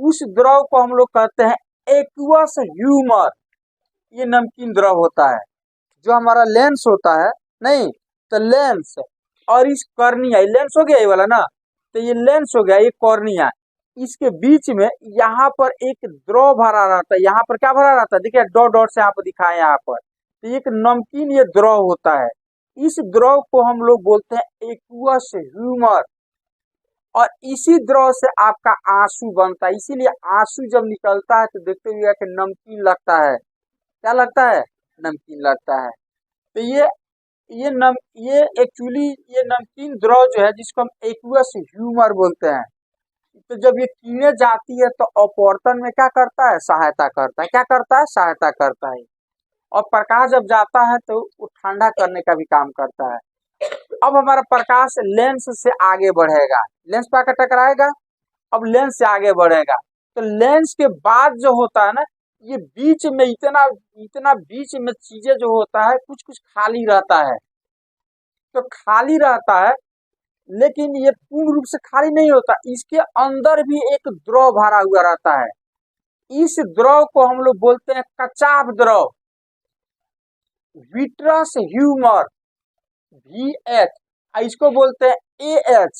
उस द्रव को हम लोग कहते हैं एक्वस ह्यूमर। ये नमकीन द्रव होता है जो हमारा लेंस होता है, नहीं तो लेंस और इस कॉर्निया, लेंस हो गया ये वाला ना, तो ये लेंस हो गया, ये कॉर्निया, इसके बीच में यहाँ पर एक द्रव भरा रहता है। यहाँ पर क्या भरा रहता है? देखिए डॉट डॉट से यहाँ पर दिखाए यहाँ पर, तो एक नमकीन ये द्रव होता है। इस द्रव को हम लोग बोलते हैं एक्वस ह्यूमर। और इसी द्रव से आपका आंसू बनता है। इसीलिए आंसू जब निकलता है तो देखते हुए कि नमकीन लगता है। क्या लगता है? नमकीन लगता है। तो ये एक्चुअली ये नमकीन द्रव जो है जिसको हम एक्वस ह्यूमर बोलते हैं, तो जब ये कीड़े जाती है तो अपवर्तन में क्या करता है? सहायता करता है। क्या करता है? सहायता करता है। और प्रकाश जब जाता है तो वो ठंडा करने का भी काम करता है। अब हमारा प्रकाश लेंस से आगे बढ़ेगा, लेंस पे आकर टकराएगा, अब लेंस से आगे बढ़ेगा। तो लेंस के बाद जो होता है ना, ये बीच में इतना इतना बीच में चीजें जो होता है, कुछ कुछ खाली रहता है। तो खाली रहता है, लेकिन ये पूर्ण रूप से खाली नहीं होता। इसके अंदर भी एक द्रव भरा हुआ रहता है। इस द्रव को हम लोग बोलते हैं कचाव द्रव, विट्रस ह्यूमर, VH। इसको बोलते हैं AH,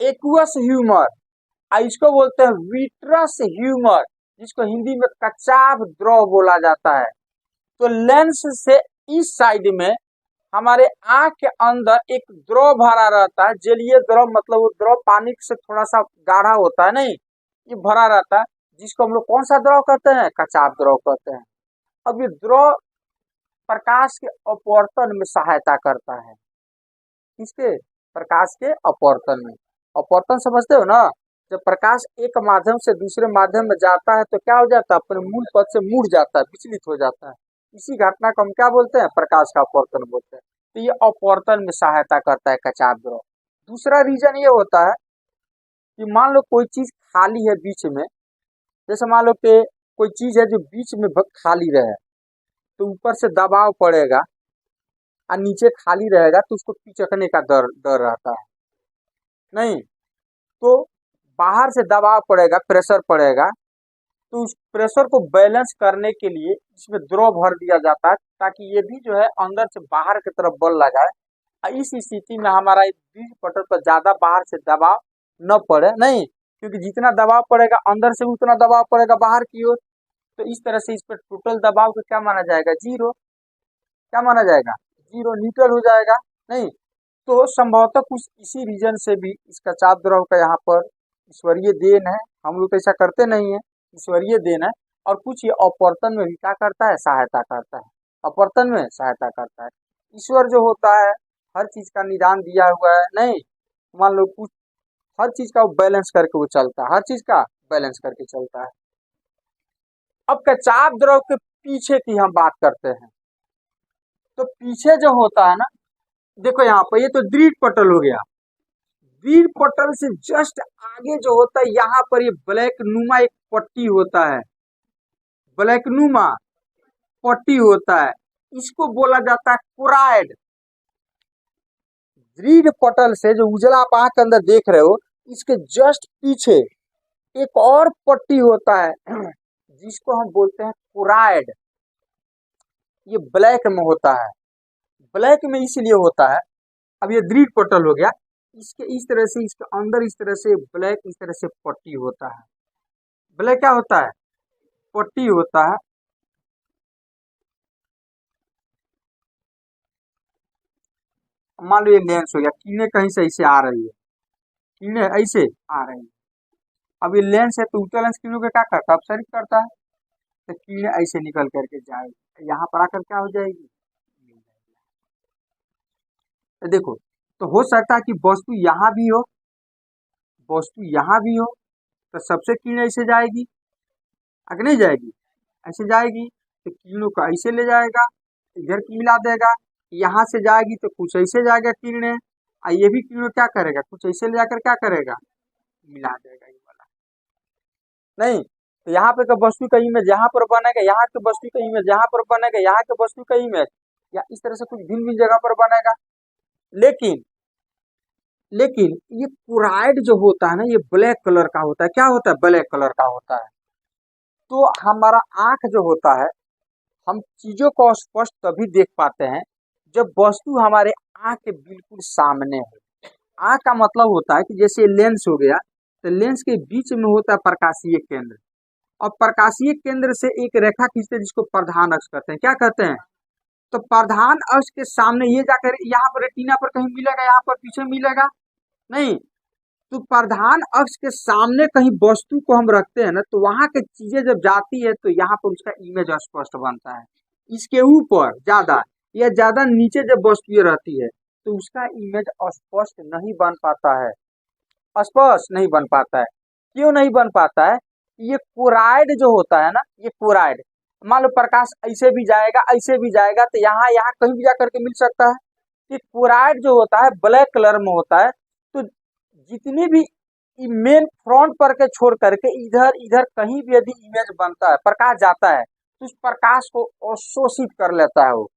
एक्वस ह्यूमर। इसको बोलते हैं विट्रस ह्यूमर, जिसको हिंदी में कचाव द्रव बोला जाता है। तो लेंस से इस साइड में हमारे आंख के अंदर एक द्रव भरा रहता है। जलीय द्रव, मतलब वो द्रव पानी से थोड़ा सा गाढ़ा होता है, नहीं, ये भरा रहता है, जिसको हम लोग कौन सा द्रव कहते हैं? कचाव द्रव कहते हैं। अब ये द्रव प्रकाश के अपवर्तन में सहायता करता है। किसके? प्रकाश के अपवर्तन में। अपवर्तन समझते हो ना? जब प्रकाश एक माध्यम से दूसरे माध्यम में जाता है तो क्या हो जाता है? अपने मूल पथ से मुड़ जाता है, विचलित हो जाता है। इसी घटना को हम क्या बोलते हैं? प्रकाश का अपवर्तन बोलते हैं। तो ये अपवर्तन में सहायता करता है कचाव द्रव। दूसरा रीजन ये होता है कि मान लो कोई चीज खाली है बीच में, जैसे मान लो कि कोई चीज है जो बीच में खाली रहे, तो ऊपर से दबाव पड़ेगा और नीचे खाली रहेगा तो उसको पिचकने का डर रहता है, नहीं तो बाहर से दबाव पड़ेगा, प्रेशर पड़ेगा, तो उस प्रेशर को बैलेंस करने के लिए इसमें द्रव भर दिया जाता है, ताकि ये भी जो है अंदर से बाहर की तरफ बल लगाए। और इस स्थिति में हमारा बीज पटल पर ज्यादा बाहर से दबाव न पड़े, नहीं, क्योंकि जितना दबाव पड़ेगा अंदर से उतना दबाव पड़ेगा बाहर की ओर। तो इस तरह से इस पर टोटल दबाव को क्या माना जाएगा? जीरो। क्या माना जाएगा? जीरो, न्यूट्रल हो जाएगा, नहीं। तो संभवतः कुछ इसी रीजन से भी इसका चाप द्रव का यहाँ पर ईश्वरीय देन है। हम लोग ऐसा करते नहीं है, ईश्वरीय देन है। और कुछ ये अपवर्तन में भी क्या करता है? सहायता करता है। अपवर्तन में सहायता करता है। ईश्वर जो होता है हर चीज का निदान दिया हुआ है, नहीं, मान लो कुछ हर चीज का बैलेंस करके वो चलता है, हर चीज का बैलेंस करके चलता है। अब कचाप द्रव के पीछे की हम बात करते हैं, तो पीछे जो होता है ना, देखो यहाँ पर ये तो दृढ़ पटल हो गया। दृढ़ पटल से जस्ट आगे जो होता है यहाँ पर ये ब्लैक नुमा एक पट्टी होता है, ब्लैक नुमा पट्टी होता है, इसको बोला जाता है कोराइड। दृढ़ पटल से जो उजला आप आंख के अंदर देख रहे हो, इसके जस्ट पीछे एक और पट्टी होता है जिसको हम बोलते हैं कोराइड। ये ब्लैक में होता है, ब्लैक में इसलिए होता है, अब ये दृढ़ पटल हो गया, इसके इस तरह से इसके अंदर इस तरह से ब्लैक इस तरह से पट्टी होता है। ब्लैक क्या होता है? पट्टी होता है। मान लो ये लेंस हो गया, किरणें कहीं से ऐसे आ रही है, किरणें ऐसे आ रही है। अब ये लेंस है तो उत्तल लेंस किरणों को क्या करता है, अपसरित करता है। तो किरणें ऐसे निकल करके जाएगी, यहाँ पर आकर क्या हो जाएगी, तो देखो, तो हो सकता है कि वस्तु यहाँ भी हो, वस्तु यहाँ भी हो, तो सबसे किरण ऐसे जाएगी, आगे नहीं जाएगी, ऐसे जाएगी, तो किरणों को ऐसे ले जाएगा, इधर की मिला देगा, यहाँ से जाएगी तो कुछ ऐसे जाएगा किरणें, और ये भी किरणों क्या करेगा, कुछ ऐसे ले जाकर क्या करेगा, मिला देगा ये वाला। नहीं, तो यहाँ पे का वस्तु का इमेज यहाँ पर बनेगा, यहाँ के वस्तु का इमेज यहाँ पर बनेगा, यहाँ के वस्तु का इमेज या इस तरह से कुछ भिन्न भिन्न जगह पर बनेगा। लेकिन लेकिन ये क्लोराइड जो होता है ना, ये ब्लैक कलर का होता है। क्या होता है, ब्लैक कलर का होता है। तो हमारा आंख जो होता है, हम चीजों को स्पष्ट तभी देख पाते हैं जब वस्तु हमारे आंख के बिल्कुल सामने हो। आंख का मतलब होता है कि जैसे लेंस हो गया, तो लेंस के बीच में होता है प्रकाशीय केंद्र, और प्रकाशीय केंद्र से एक रेखा खींचते हैं जिसको प्रधान अक्ष कहते हैं। क्या कहते हैं, तो प्रधान अक्ष के सामने ये जाकर यहाँ पर रेटिना पर कहीं मिलेगा, यहाँ पर पीछे मिलेगा नहीं। तो प्रधान अक्ष के सामने कहीं वस्तु को हम रखते हैं ना, तो वहां की चीजें जब जाती है तो यहाँ पर उसका इमेज स्पष्ट बनता है। इसके ऊपर ज्यादा या ज्यादा नीचे जब वस्तु रहती है तो उसका इमेज स्पष्ट नहीं बन पाता है, स्पष्ट नहीं बन पाता है। क्यों नहीं बन पाता है, ये क्लोराइड जो होता है ना, ये क्लोराइड, मान लो प्रकाश ऐसे भी जाएगा, ऐसे भी जाएगा, तो यहाँ यहाँ कहीं भी जाकर के मिल सकता है। कि क्लोराइड जो होता है ब्लैक कलर में होता है, तो जितनी भी मेन फ्रंट पर के छोड़ करके इधर इधर कहीं भी यदि इमेज बनता है, प्रकाश जाता है, तो उस प्रकाश को अवशोषित कर लेता है वो।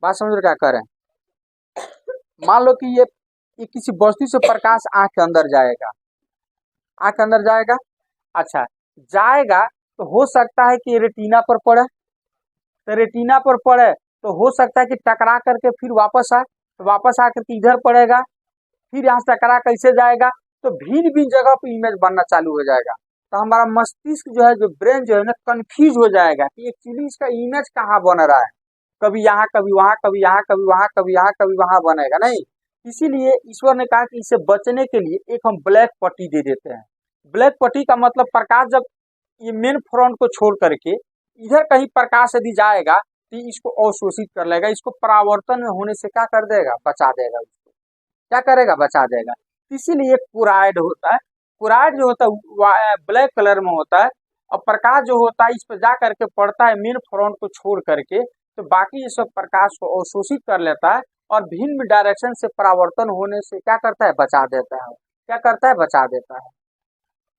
बात समझ रहे क्या कर रहे हैं। मान लो कि ये किसी वस्तु से प्रकाश आंख के अंदर जाएगा, आंख के अंदर जाएगा, अच्छा जाएगा, तो हो सकता है कि रेटिना पर पड़े, तो रेटिना पर पड़े तो हो सकता है कि टकरा करके फिर वापस आए, तो वापस आकर के इधर पड़ेगा, फिर यहाँ से टकरा कैसे जाएगा, तो भिन्न भिन्न जगह पर इमेज बनना चालू हो जाएगा। तो हमारा मस्तिष्क जो है, जो ब्रेन जो है ना, कंफ्यूज हो जाएगा कि एक्चुअली इसका इमेज कहाँ बन रहा है, कभी यहाँ कभी वहां, कभी यहाँ कभी वहां, कभी यहाँ कभी वहां बनेगा नहीं। इसीलिए ईश्वर ने कहा कि इससे बचने के लिए एक हम ब्लैक पट्टी दे देते हैं। ब्लैक पट्टी का मतलब प्रकाश जब ये मेन फ्रंट को छोड़ करके इधर कहीं प्रकाश यदि जाएगा तो इसको अवशोषित कर लेगा, इसको परावर्तन होने से क्या कर देगा, बचा देगा, उसको क्या करेगा, बचा देगा। इसीलिए क्लोराइड होता है, क्लोराइड जो होता है ब्लैक कलर में होता है, और प्रकाश जो होता है इस पर जा करके पड़ता है मेन फ्रंट को छोड़ करके, तो बाकी ये सब प्रकाश को अवशोषित कर लेता है और भिन्न डायरेक्शन से परावर्तन होने से क्या करता है, बचा देता है। क्या करता है, बचा देता है।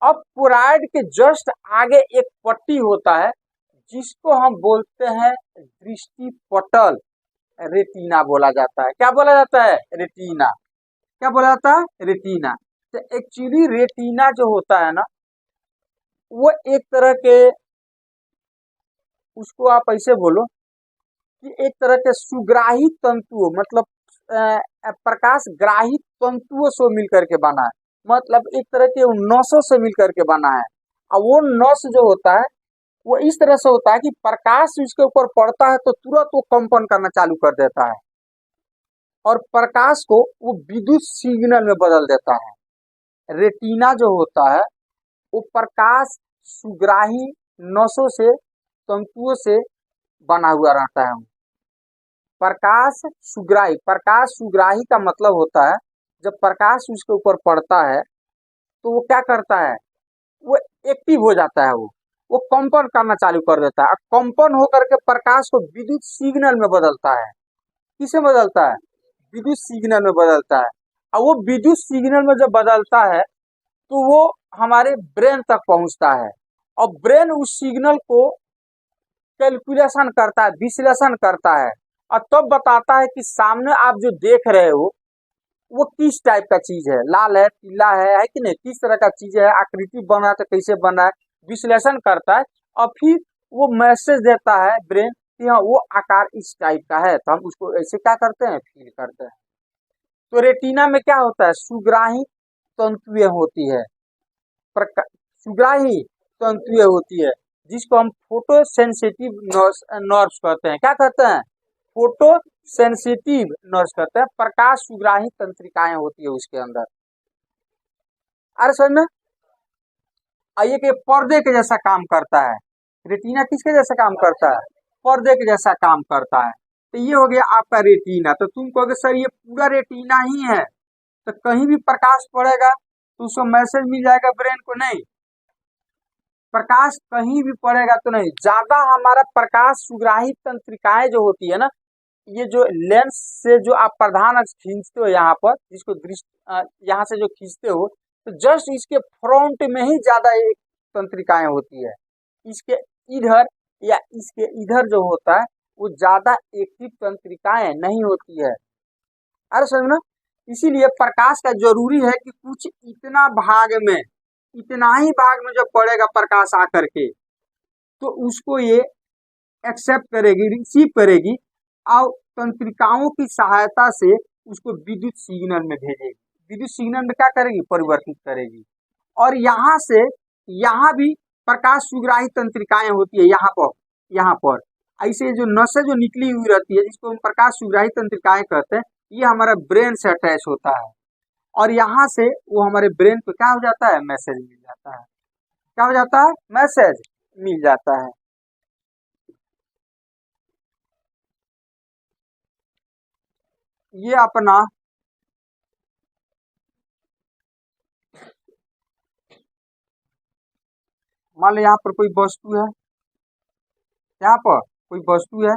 अब क्लोराइड के जस्ट आगे एक पट्टी होता है जिसको हम बोलते हैं दृष्टि पटल, रेटिना बोला जाता है। क्या बोला जाता है, रेटिना। क्या बोला जाता है, रेटिना। तो एक्चुअली रेटिना जो होता है ना, वो एक तरह के, उसको आप ऐसे बोलो कि एक तरह के सुग्राही तंतुओं, मतलब प्रकाश ग्राही तंतुओं से मिलकर के बना है, मतलब एक तरह के नसों से मिलकर के बना है। और वो नस जो होता है वो इस तरह से होता है कि प्रकाश उसके ऊपर पड़ता है तो तुरंत वो कंपन करना चालू कर देता है और प्रकाश को वो विद्युत सिग्नल में बदल देता है। रेटिना जो होता है वो प्रकाश सुग्राही नसों से, तंतुओं से बना हुआ रहता है। प्रकाश सुग्राही का मतलब होता है जब प्रकाश उसके ऊपर पड़ता है तो वो क्या करता है, वो एक्टिव हो जाता है, वो कंपन करना चालू कर देता है। कंपन होकर के प्रकाश को विद्युत सिग्नल में बदलता है। किसे बदलता है, विद्युत सिग्नल में बदलता है। और वो विद्युत सिग्नल में जब बदलता है तो वो हमारे ब्रेन तक पहुंचता है और ब्रेन उस सिग्नल को कैलकुलेशन करता है, विश्लेषण करता है और तब बताता है कि सामने आप जो देख रहे हो वो किस टाइप का चीज है, लाल है, पीला है कि नहीं, किस तरह का चीज है, आकृति बना है तो कैसे बना है, विश्लेषण करता है और फिर वो मैसेज देता है ब्रेन कि हाँ वो आकार इस टाइप का है, तो हम उसको ऐसे क्या करते हैं, फील करते हैं। तो रेटिना में क्या होता है, सुग्राही तंतुएं होती है, सुग्राही तंतुएं होती है जिसको हम फोटो सेंसिटिव नर्व्स कहते हैं। क्या कहते हैं, फोटो सेंसिटिव नर्व्स कहते हैं, प्रकाश सुग्राही तंत्रिकाएं होती है उसके अंदर। अरे समझ में आइए कि पर्दे के जैसा काम करता है। रेटिना किसके जैसा काम करता है? पर्दे के जैसा काम करता है। तो ये हो गया आपका रेटिना। तो तुम कहोगे सर ये पूरा रेटिना ही है, तो कहीं भी प्रकाश पड़ेगा तो उसको मैसेज मिल जाएगा ब्रेन को? नहीं, प्रकाश कहीं भी पड़ेगा तो नहीं। ज्यादा हमारा प्रकाश सुग्राही तंत्रिकाएं जो होती है ना, ये जो लेंस से जो आप प्रधान अक्ष खींचते हो यहाँ पर, जिसको दृष्टि यहाँ से जो खींचते हो, तो जस्ट इसके फ्रंट में ही ज्यादा एक तंत्रिकाएं होती है। इसके इधर या इसके इधर जो होता है वो ज्यादा एक्टिव तंत्रिकाएं नहीं होती है। अरे समझ ना, इसीलिए प्रकाश का जरूरी है कि कुछ इतना भाग में, इतना ही भाग में जब पड़ेगा प्रकाश आकर के, तो उसको ये एक्सेप्ट करेगी, रिसीव करेगी और तंत्रिकाओं की सहायता से उसको विद्युत सिग्नल में भेजेगी। विद्युत सिग्नल में क्या करेगी? परिवर्तित करेगी। और यहाँ से यहाँ भी प्रकाश सुग्राही तंत्रिकाएं होती है। यहाँ पर ऐसे जो नसें जो निकली हुई रहती है, जिसको हम प्रकाश सुग्राही तंत्रिकाएं कहते हैं, ये हमारा ब्रेन से अटैच होता है। और यहाँ से वो हमारे ब्रेन को क्या हो जाता है? मैसेज मिल जाता है। क्या हो जाता है? मैसेज मिल जाता है। ये अपना मान लो यहाँ पर कोई वस्तु है, यहाँ पर कोई वस्तु है।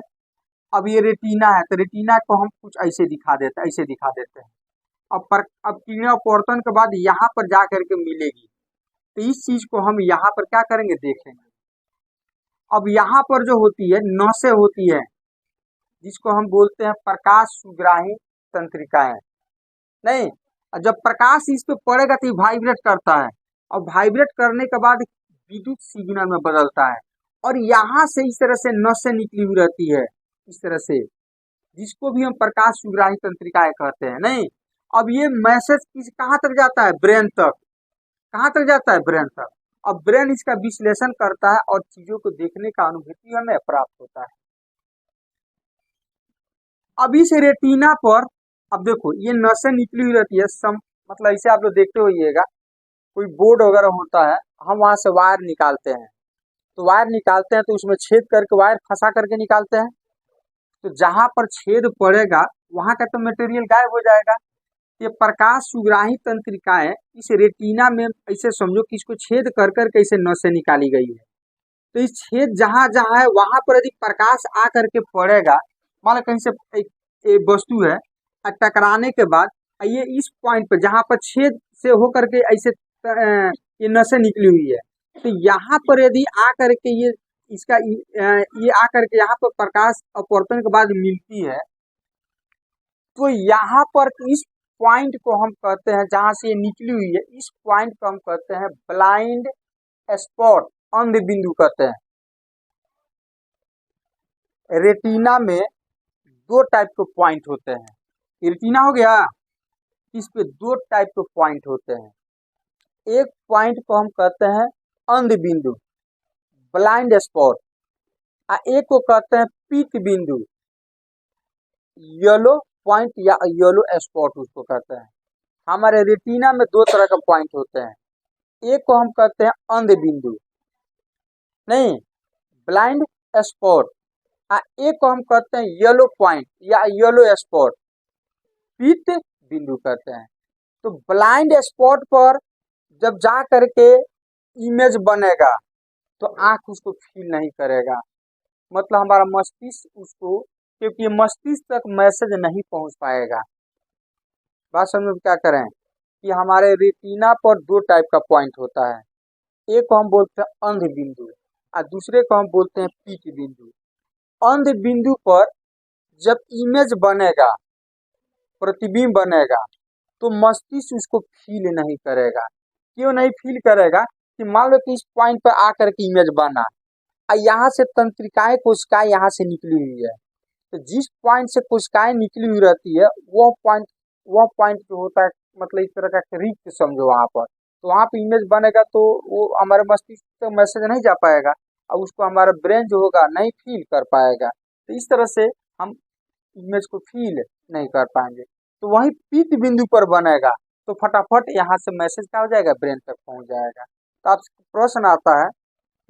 अब ये रेटिना है, तो रेटिना को हम कुछ ऐसे दिखा देते हैं, ऐसे दिखा देते हैं। अब किरण अपवर्तन के बाद यहाँ पर जा करके मिलेगी, तो इस चीज को हम यहाँ पर क्या करेंगे? देखेंगे। अब यहाँ पर जो होती है नसें होती है, जिसको हम बोलते हैं प्रकाश सुग्राही तंत्रिकाएं। नहीं, जब प्रकाश इस पे पड़ेगा तो ये वाइब्रेट करता है, और वाइब्रेट करने के बाद विद्युत सिग्नल में बदलता है। और यहाँ से इस तरह से नसें निकली हुई रहती है, इस तरह से, जिसको भी हम प्रकाश सुग्राही तंत्रिकाएं कहते हैं। नहीं, अब ये मैसेज कहाँ तक जाता है? ब्रेन तक। कहाँ तक जाता है? ब्रेन तक। अब ब्रेन इसका विश्लेषण करता है और चीजों को देखने का अनुभूति हमें प्राप्त होता है। अब इस रेटिना पर, अब देखो ये नसें निकली हुई रहती है, मतलब इसे आप लोग देखते होइएगा, कोई बोर्ड वगैरह होता है, हम वहां से वायर निकालते हैं, तो वायर निकालते हैं तो उसमें छेद करके वायर फंसा करके निकालते हैं। तो जहां पर छेद पड़ेगा वहां का तो मटेरियल गायब हो जाएगा। ये प्रकाश सुग्राही तंत्रिकाएं इस रेटिना में, ऐसे समझो कि इसको छेद कर कर के इसे नसें निकाली गई है। तो इस छेद जहां जहां है वहां पर यदि प्रकाश आ करके पड़ेगा, मान लो कहीं से एक वस्तु है, टकराने के बाद ये इस पॉइंट पे जहां पर छेद से होकर के ऐसे ये नसें निकली हुई है, तो यहाँ पर यदि आ करके ये इसका ये आ करके यहाँ पर प्रकाश अपवर्तन के बाद मिलती है, तो यहाँ पर इस पॉइंट को हम कहते हैं, जहां से ये निकली हुई है, इस पॉइंट को हम कहते हैं ब्लाइंड स्पॉट, अंध बिंदु कहते हैं। रेटिना में दो टाइप के पॉइंट होते हैं। रेटिना हो गया, इस पे दो टाइप के पॉइंट होते हैं। एक पॉइंट को हम कहते हैं अंध बिंदु, ब्लाइंड स्पॉट, और एक को कहते हैं पीक बिंदु, येलो पॉइंट या येलो स्पॉट उसको कहते हैं। हमारे रेटिना में दो तरह का पॉइंट होते हैं। एक को हम कहते हैं अंध बिंदु, नहीं, ब्लाइंड स्पॉट, एक को हम कहते हैं येलो पॉइंट या येलो स्पॉट, पीत बिंदु कहते हैं। तो ब्लाइंड स्पॉट पर जब जा करके इमेज बनेगा तो आंख उसको फील नहीं करेगा, मतलब हमारा मस्तिष्क उसको, क्योंकि मस्तिष्क तक मैसेज नहीं पहुंच पाएगा। बात समझ क्या करें कि हमारे रेटिना पर दो टाइप का पॉइंट होता है। एक को हम बोलते हैं अंध बिंदु और दूसरे को हम बोलते हैं पीक बिंदु। अंध बिंदु पर जब इमेज बनेगा, प्रतिबिंब बनेगा, तो मस्तिष्क उसको फील नहीं करेगा। क्यों नहीं फील करेगा? कि मान लो कि इस पॉइंट पर आकर के इमेज बना और यहाँ से तंत्रिकाएं कोशिकाएं यहाँ से निकली हुई है, तो जिस पॉइंट से कोशिकाएं निकली हुई रहती है वह पॉइंट जो होता है, मतलब इस तरह का रिक्त समझो वहां पर, तो वहां पे इमेज बनेगा तो वो हमारे मस्तिष्क तक मैसेज नहीं जा पाएगा और उसको हमारा ब्रेन जो होगा नहीं फील कर पाएगा। तो इस तरह से हम इमेज को फील नहीं कर पाएंगे। तो वही पीत बिंदु पर बनेगा तो फटाफट यहाँ से मैसेज क्या हो जाएगा, ब्रेन तक पहुंच जाएगा। तो आप प्रश्न आता है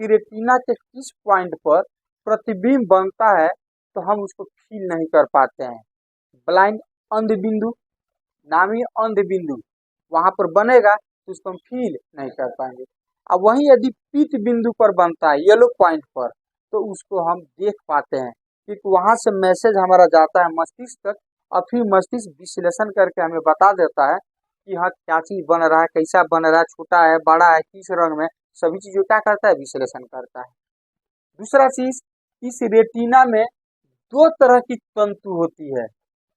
कि रेटिना के किस पॉइंट पर प्रतिबिंब बनता है तो हम उसको फील नहीं कर पाते हैं। ब्लाइंड अंध बिंदु, नामी अंध बिंदु वहां पर बनेगा तो उसको हम फील नहीं कर पाएंगे। अब वही यदि पीत बिंदु पर बनता है, येलो पॉइंट पर, तो उसको हम देख पाते हैं क्योंकि वहां से मैसेज हमारा जाता है मस्तिष्क तक और फिर मस्तिष्क विश्लेषण करके हमें बता देता है कि हाँ क्या चीज बन रहा है, कैसा बन रहा है, छोटा है, बड़ा है, किस रंग में, सभी चीजों क्या करता है, विश्लेषण करता है। दूसरा चीज, इस रेटिना में दो तरह की तंतु होती है।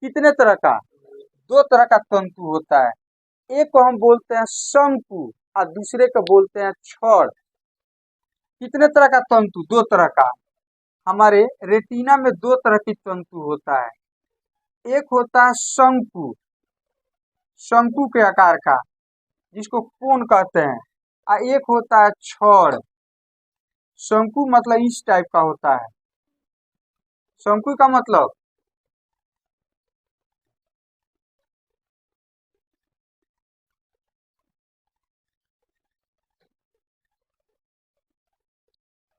कितने तरह का, दो तरह का तंतु होता है। एक को हम बोलते हैं शंकु और दूसरे को बोलते हैं छड़। कितने तरह का तंतु, दो तरह का। हमारे रेटिना में दो तरह की तंतु होता है। एक होता है शंकु, शंकु के आकार का, जिसको कोन कहते हैं, और एक होता है छड़। शंकु मतलब इस टाइप का होता है। शंकु का मतलब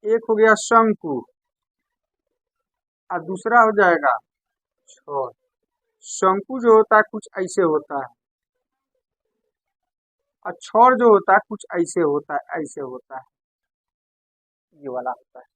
एक हो गया शंकु और दूसरा हो जाएगा छड़। शंकु जो होता है कुछ ऐसे होता है और छड़ जो होता है कुछ ऐसे होता है, ऐसे होता है, ये वाला होता है।